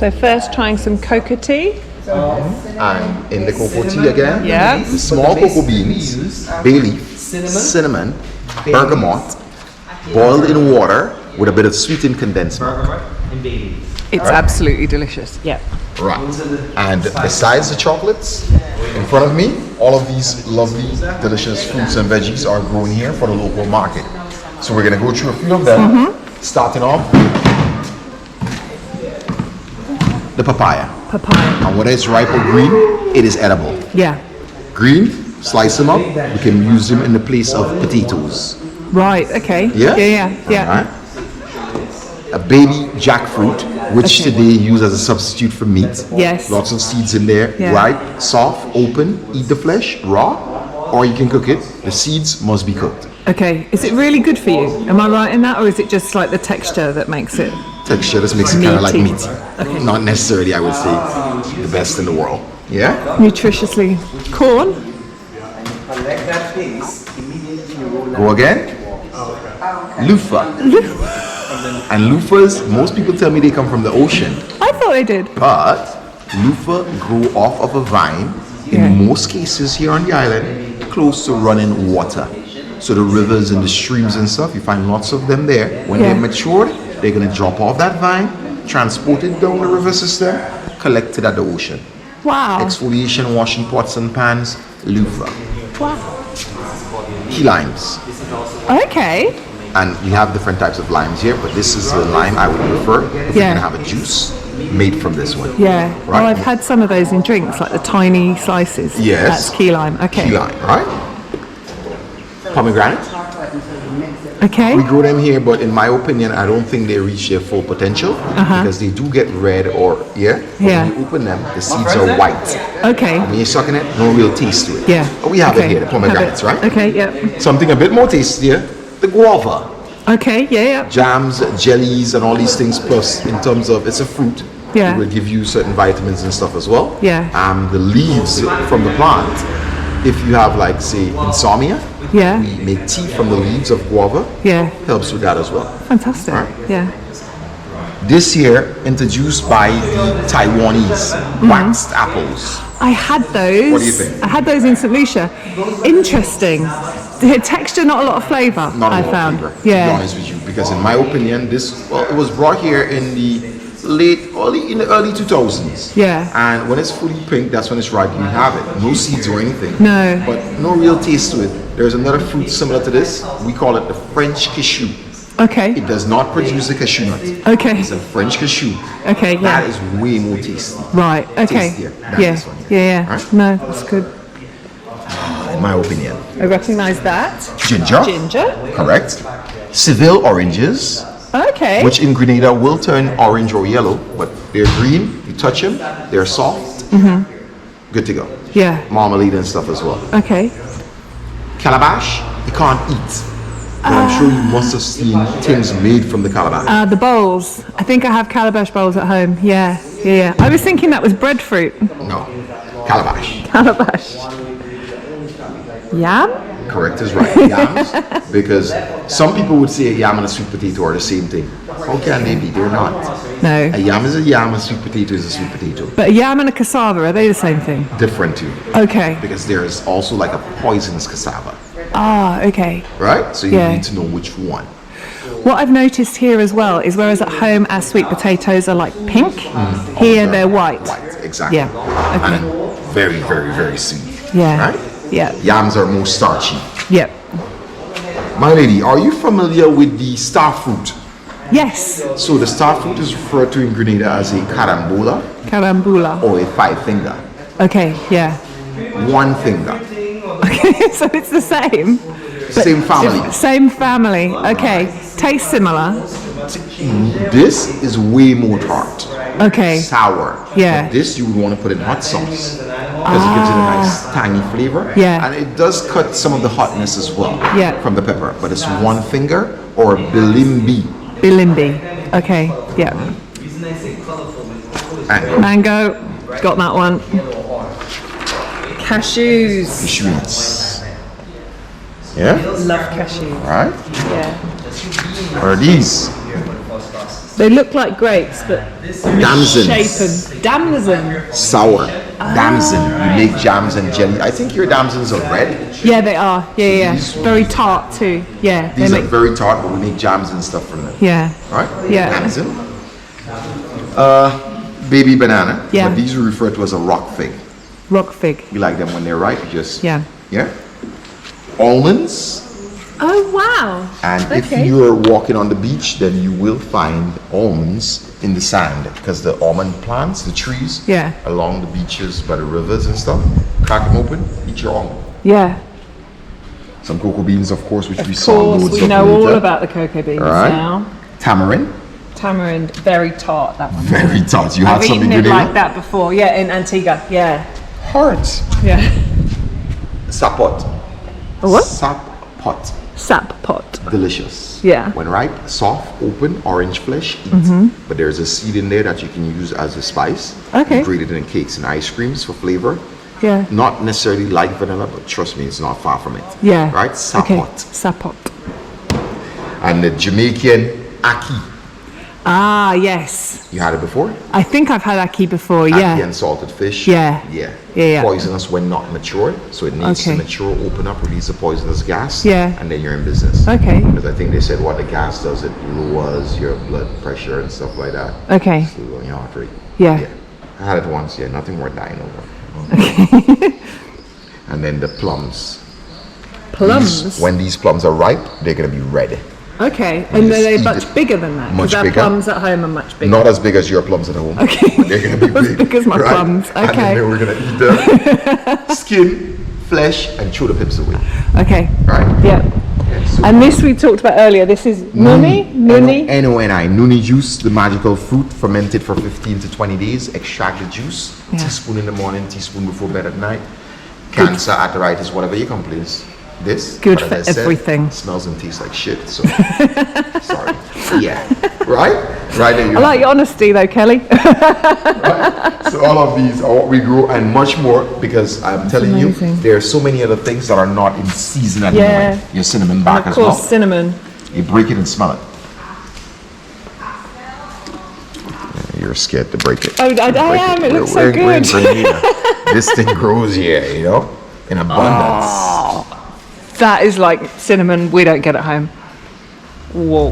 So first trying some cocoa tea. And in the cocoa tea again, Yeah. the small cocoa beans, bay leaf, cinnamon, bergamot, boiled in water with a bit of sweetened condensed milk. It's absolutely delicious. Yeah. Right. And besides the chocolates, in front of me, all of these lovely, delicious fruits and veggies are grown here for the local market. So we're going to go through a few of them, starting off the papaya. Papaya. And whether it's ripe or green, it is edible. Yeah. Green, slice them up. We can use them in the place of potatoes. Right. Okay. Yeah? Yeah. All right. A baby jackfruit, which today use as a substitute for meat. Yes. Lots of seeds in there. Yeah. Ripe, soft, open. Eat the flesh raw, or you can cook it. The seeds must be cooked. Okay. Is it really good for you? Am I right in that, or is it just like the texture that makes it? Texture just makes it kind of like Meaty. meat. Okay. Not necessarily, I would say, the best in the world. Yeah. Nutritiously. Corn. Go again. Loofah. And loofahs, most people tell me they come from the ocean, I thought I did. but loofah grow off of a vine, Yeah. in most cases here on the island, close to running water. So the rivers and the streams and stuff, you find lots of them there. When Yeah. they're matured, they're gonna drop off that vine, transport it down the river system, collect it at the ocean. Wow. Exfoliation, washing pots and pans, loofah. Wow. Key limes. Okay. And we have different types of limes here, but this is the lime I would prefer if you're Yeah. gonna have a juice made from this one. Yeah. Right. Oh, I've had some of those in drinks, like the tiny slices. Yes. That's key lime. Okay. Key lime, right? Pomegranate. Okay. We grow them here, but in my opinion, I don't think they reach their full potential because they do get red or but Yeah. when you open them, the seeds are white. Okay. When you're sucking it, no real taste to it. Yeah. But we have Okay. it here, the pomegranates, Have it. right? Okay. Yeah. Something a bit more tastier, the guava. Okay. Yeah. Jams, jellies, and all these things. Plus, in terms of it's a fruit, Yeah. it will give you certain vitamins and stuff as well. Yeah. The leaves from the plant. If you have, like, say, insomnia, Yeah. we make tea from the leaves of guava. Yeah. Helps with that as well. Fantastic. Right. Yeah. This year, introduced by the Taiwanese, waxed apples. I had those. What do you think? I had those in St. Lucia. Interesting. The texture, not a lot of flavour. Not a I lot found. of flavor, to be Yeah. honest with you, because in my opinion, it was brought here in the early 2000s. Yeah. And when it's fully pink, that's when it's ripe. You have it. No seeds or anything. No. But no real taste to it. There's another fruit similar to this. We call it the French cashew. Okay. It does not produce the cashew nut. Okay. It's a French cashew. Okay. Yeah. That is way more tasty. Right. Okay. Tastier than Yeah. this one. Yeah. Right? No, that's good. In my opinion. I recognise that. Ginger. Ginger. Correct. Seville oranges, Okay. which in Grenada will turn orange or yellow, but they're green. You touch them, they're soft. Good to go. Yeah. Marmalade and stuff as well. Okay. Calabash, you can't eat. But I'm sure you must have seen things made from the calabash. The bowls. I think I have calabash bowls at home. Yeah. Yeah. I was thinking that was breadfruit. No, calabash. Calabash. Yam? Correct is right. Yams, because some people would say a yam and a sweet potato are the same thing. How can they be? They're not. No. A yam is a yam, a sweet potato is a sweet potato. But a yam and a cassava, are they the same thing? Different too. Okay. Because there is also like a poisonous cassava, Ah, okay. right? So you Yeah. need to know which one. What I've noticed here as well is whereas at home our sweet potatoes are like pink, here they're white. White, exactly. Yeah. Okay. And very, very, very sweet. Yeah. Right? Yeah. Yams are more starchy. Yep. My lady, are you familiar with the star fruit? Yes. So the star fruit is referred to in Grenada as a carambola Carambula. or a five finger. Okay, yeah. One finger. Okay, so it's the same. but Same family. Same family. Okay. Tastes similar. This is way more tart. Okay. Sour. Yeah. But this you would want to put in hot sauce because it gives it a nice tangy flavor. Yeah. And it does cut some of the hotness as well. Yeah. From the pepper. But it's one finger or bilimbi. Bilimbi. Okay. Yeah. And Mango. Got that one. Cashews. sweets. Yeah? Love cashews. Right? Yeah. What are these? They look like grapes, but Damsons. shapen. Damson. Sour. Damson. You make jams and jelly. I think your damsons are red. Yeah, they are. Yeah. These- Very tart too. Yeah. These they are very tart, but we make jams and stuff from them. Yeah. Right? Yeah. Damson. Baby banana. Yeah. But these are referred to as a rock fig. Rock fig. We like them when they're ripe. Just Yeah. Yeah. Almonds. Oh wow. And if Okay. you're walking on the beach, then you will find almonds in the sand because the almond plants, the trees, Yeah. along the beaches by the rivers and stuff. Crack them open, eat your almond. Yeah. Some cocoa beans, of course, which we Of saw course, loads we of know all later. about the cocoa beans All right. now. Tamarind, Tamarind, very tart. That one. very tart. You had I've some eaten in it Grenada? like that before. Yeah, in Antigua. Yeah. Heart. Yeah. Sapot. A what? Sapot. Sap pot. Delicious. Yeah. When ripe, soft, open, orange flesh, eat. But there's a seed in there that you can use as a spice. Okay. You grate it in cakes and ice creams for flavor. Yeah. Not necessarily like vanilla, but trust me, it's not far from it. Yeah. Right? Okay. Sapot. Sapot. And the Jamaican ackee. Ah, yes. You had it before? I think I've had ackee before. Ackee Yeah. and salted fish. Yeah. Yeah. Yeah. Poisonous when not mature. So it needs Okay. to mature, open up, release the poisonous gas. Yeah. And then you're in business. Okay. Because I think they said what the gas does, it lowers your blood pressure and stuff like that. Okay. So on your heart rate. Yeah. I had it once, yeah, nothing worth dying over. And then the plums. Plums. When these plums are ripe, they're going to be red. Okay. You And just they're eat much it. bigger than that. 'Cause Much our bigger. plums at home are much bigger. Not as big as your plums at home. Okay. But they're going to be Not as big. big as my plums. And Okay. then we're going to eat the skin, flesh, and chew the pips away. Okay. Right? Yeah. And so And this we talked about earlier. This is nuni. Nuni. N-O-N-I. Nuni juice, the magical fruit, fermented for 15 to 20 days. Extract the juice. Yeah. Teaspoon in the morning, teaspoon before bed at night. Cancer, arthritis, whatever you complain. This. Good but for as I said, everything. Smells and tastes like shit. So sorry. Yeah. Right? Right there you I like your honesty though, Kelly. So all of these are what we grow and much more because I'm telling you, amazing. there are so many other things that are not in season at the Yeah. moment. Your cinnamon bark Of as well. course, cinnamon. You break it and smell it. You're scared to break it. Oh, I Break am. It looks so We're in good. Grenada. This thing grows here, you know, in abundance. That is like cinnamon we don't get at home. Whoa.